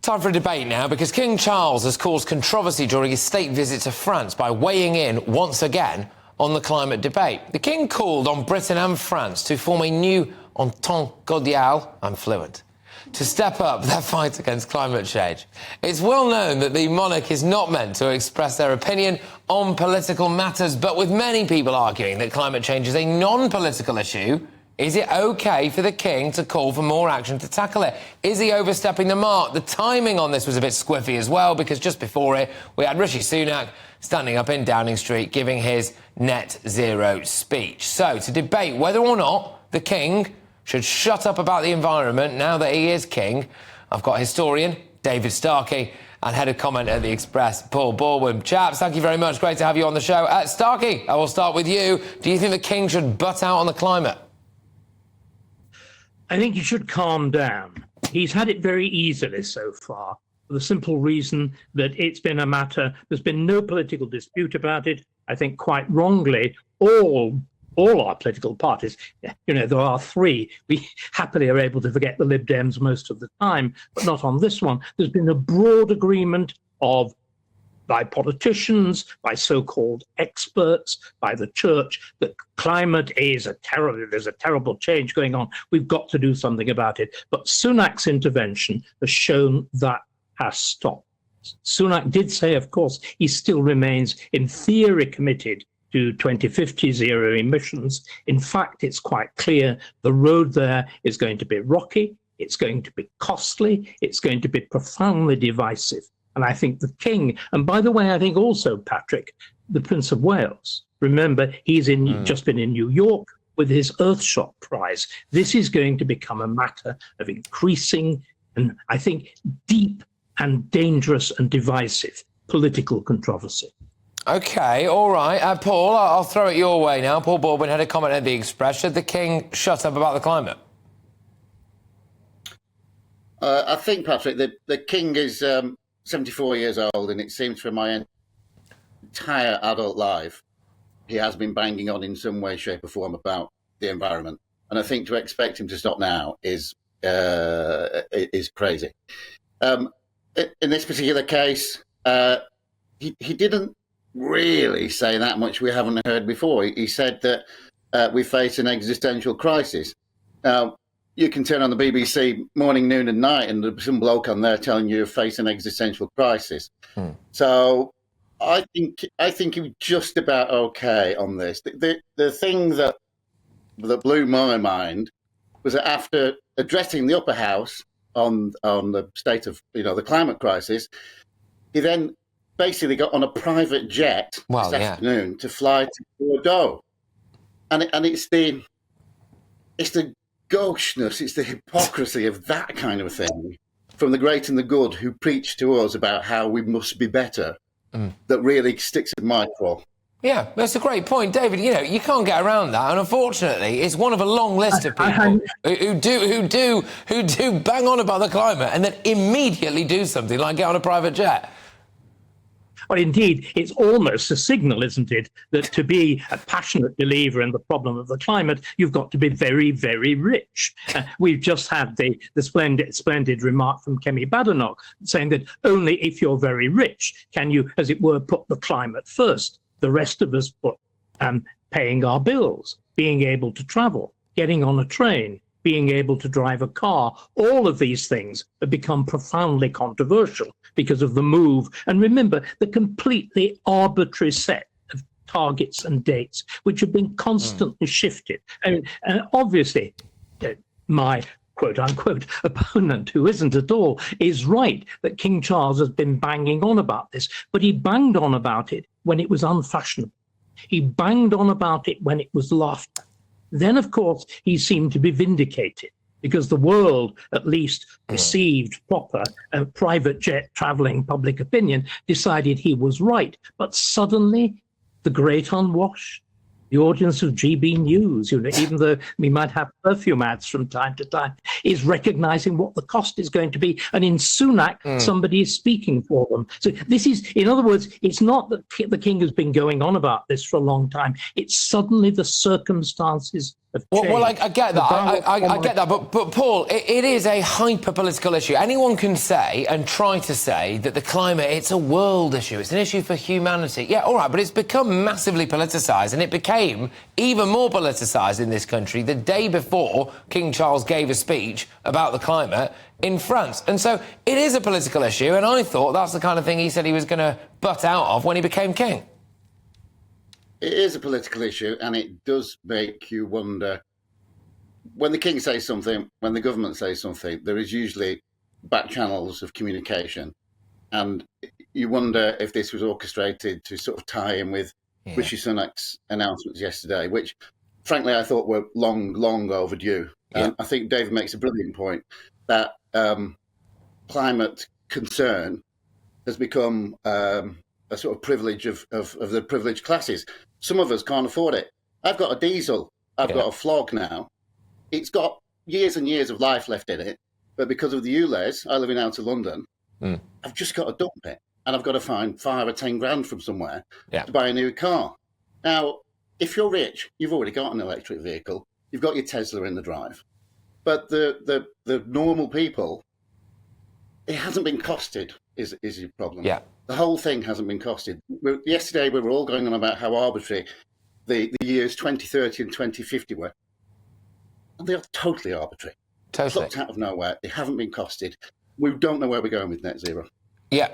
Time for a debate now, because King Charles has caused controversy during his state visit to France by weighing in once again on the climate debate. The King called on Britain and France to form a new entente cordiale, I'm fluent, to step up their fight against climate change. It's well known that the monarch is not meant to express their opinion on political matters, but with many people arguing that climate change is a non-political issue, is it OK for the King to call for more action to tackle it? Is he overstepping the mark? The timing on this was a bit squiffy as well, because just before it, we had Rishi Sunak standing up in Downing Street giving his net zero speech. So, to debate whether or not the King should shut up about the environment now that he is King, I've got historian David Starkey and head of comment at The Express, Paul Baldwin. Chaps, thank you very much. Great to have you on the show. Starkey, I will start with you. Do you think the King should butt out on the climate? I think he should calm down. He's had it very easily so far, for the simple reason that it's been a matter, there's been no political dispute about it. I think quite wrongly, all our political parties, there are three. We happily are able to forget the Lib Dems most of the time, but not on this one. There's been a broad agreement by politicians, by so-called experts, by the church, that climate is there's a terrible change going on. We've got to do something about it. But Sunak's intervention has shown that has stopped. Sunak did say, of course, he still remains in theory committed to 2050 zero emissions. In fact, it's quite clear the road there is going to be rocky, it's going to be costly, it's going to be profoundly divisive. And I think the King, and by the way, I think also, Patrick, the Prince of Wales, remember, he's just been in New York with his Earthshot Prize. This is going to become a matter of increasing and, I think, deep and dangerous and divisive political controversy. OK, all right. Paul, I'll throw it your way now. Paul Baldwin had a comment at The Express. Should the King shut up about the climate? I think, Patrick, the King is 74 years old, and it seems from my entire adult life, he has been banging on in some way, shape or form about the environment. And I think to expect him to stop now is crazy. In this particular case, he didn't really say that much we haven't heard before. He said that we face an existential crisis. Now, you can turn on the BBC morning, noon and night and there's some bloke on there telling you face an existential crisis. So I think he was just about okay on this. The thing that blew my mind was that after addressing the upper house on the state of the climate crisis, he then basically got on a private jet this afternoon to fly to Bordeaux. And it's the gaucheness, it's the hypocrisy of that kind of thing from the great and the good who preach to us about how we must be better that really sticks in my craw. Yeah, that's a great point, David. You can't get around that, and unfortunately, it's one of a long list of people who do bang on about the climate and then immediately do something like get on a private jet. Well, indeed, it's almost a signal, isn't it, that to be a passionate believer in the problem of the climate, you've got to be very, very rich. We've just had the splendid remark from Kemi Badenoch saying that only if you're very rich can you, as it were, put the climate first. The rest of us put paying our bills, being able to travel, getting on a train, being able to drive a car. All of these things have become profoundly controversial because of the move. And remember, the completely arbitrary set of targets and dates, which have been constantly shifted. And obviously, my quote-unquote opponent, who isn't at all, is right that King Charles has been banging on about this, but he banged on about it when it was unfashionable. He banged on about it when it was laughed at. Then, of course, he seemed to be vindicated because the world, at least received proper private jet traveling public opinion, decided he was right. But suddenly, the great unwashed, the audience of GB News, even though we might have perfume ads from time to time, is recognizing what the cost is going to be. And in Sunak, somebody is speaking for them. So this is, in other words, it's not that the King has been going on about this for a long time. It's suddenly the circumstances of change. Well, I get that. I get that. But Paul, it is a hyper-political issue. Anyone can say and try to say that the climate, it's a world issue. It's an issue for humanity. Yeah, all right, but it's become massively politicised, and it became even more politicised in this country the day before King Charles gave a speech about the climate in France. And so it is a political issue, and I thought that's the kind of thing he said he was going to butt out of when he became king. It is a political issue, and it does make you wonder. When the king says something, when the government says something, there is usually back channels of communication. And you wonder if this was orchestrated to sort of tie in with Rishi Sunak's announcements yesterday, which, frankly, I thought were long overdue. I think David makes a brilliant point that climate concern has become a sort of privilege of the privileged classes. Some of us can't afford it. I've got a diesel. I've got a flog now. It's got years and years of life left in it. But because of the ULEZ, I live in outer London, I've just got to dump it. And I've got to find 5 or 10 grand from somewhere to buy a new car. Now, if you're rich, you've already got an electric vehicle. You've got your Tesla in the drive. But the normal people, it hasn't been costed, is your problem. Yeah. The whole thing hasn't been costed. Yesterday, we were all going on about how arbitrary the years 2030 and 2050 were. And they are totally arbitrary. Totally. Plucked out of nowhere. They haven't been costed. We don't know where we're going with net zero. Yeah,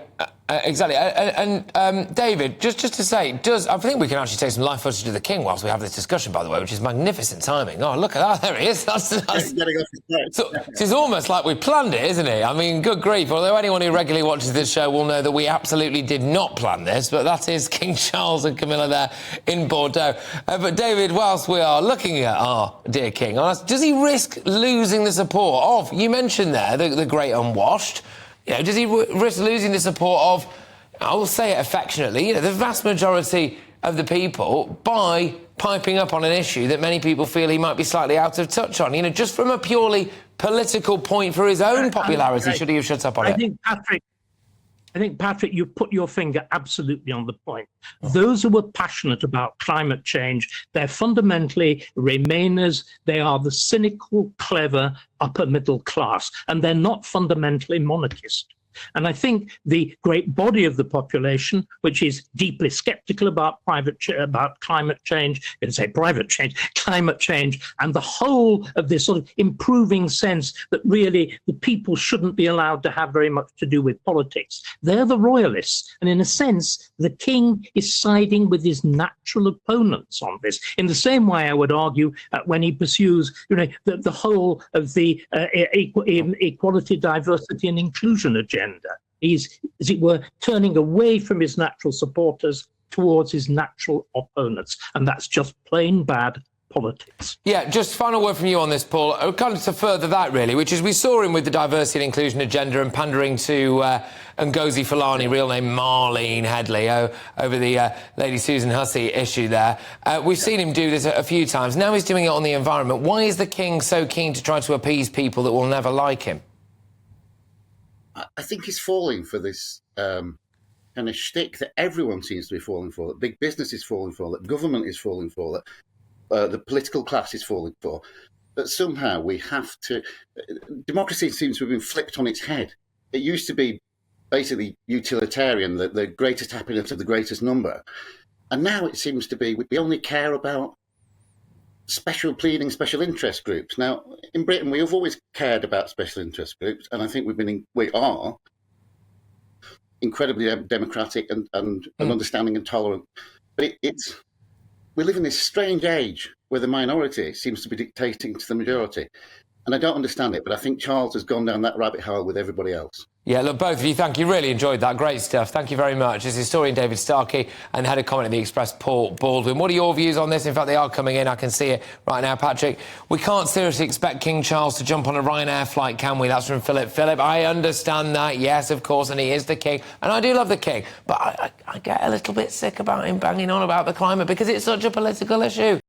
exactly. And David, just to say, I think we can actually take some live footage of the King whilst we have this discussion, by the way, which is magnificent timing. Oh, look at that. There he is. So it's almost like we planned it, isn't it? I mean, good grief. Although anyone who regularly watches this show will know that we absolutely did not plan this, but that is King Charles and Camilla there in Bordeaux. But David, whilst we are looking at our dear King, does he risk losing the support of, you mentioned there, the great unwashed? You know, does he risk losing the support of, I will say it affectionately, the vast majority of the people by piping up on an issue that many people feel he might be slightly out of touch on? Just from a purely political point for his own popularity, should he have shut up on it? I think, Patrick, you put your finger absolutely on the point. Those who are passionate about climate change, they're fundamentally Remainers. They are the cynical, clever, upper middle class, and they're not fundamentally monarchist. And I think the great body of the population, which is deeply skeptical about climate change, you can say private change, climate change, and the whole of this sort of improving sense that really the people shouldn't be allowed to have very much to do with politics. They're the royalists. And in a sense, the king is siding with his natural opponents on this. In the same way, I would argue, when he pursues the whole of the equality, diversity and inclusion agenda. He's, as it were, turning away from his natural supporters towards his natural opponents. And that's just plain bad politics. Yeah, just final word from you on this, Paul. Kind of to further that, really, which is we saw him with the diversity and inclusion agenda and pandering to Ngozi Fulani, real name Marlene Headley, over the Lady Susan Hussey issue there. We've seen him do this a few times. Now he's doing it on the environment. Why is the king so keen to try to appease people that will never like him? I think he's falling for this kind of shtick that everyone seems to be falling for, that big business is falling for, that government is falling for, that the political class is falling for. That somehow we have to... Democracy seems to have been flipped on its head. It used to be basically utilitarian, the greatest happiness of the greatest number. And now it seems to be we only care about special pleading, special interest groups. Now, in Britain, we have always cared about special interest groups, and I think we are incredibly democratic and understanding and tolerant. But we live in this strange age where the minority seems to be dictating to the majority. And I don't understand it, but I think Charles has gone down that rabbit hole with everybody else. Yeah, look, both of you, thank you. Really enjoyed that. Great stuff. Thank you very much. It's historian David Starkey and head of comment at The Express, Paul Baldwin. What are your views on this? In fact, they are coming in. I can see it right now, Patrick. We can't seriously expect King Charles to jump on a Ryanair flight, can we? That's from Philip. Philip, I understand that. Yes, of course, and he is the king. And I do love the king. But I get a little bit sick about him banging on about the climate because it's such a political issue.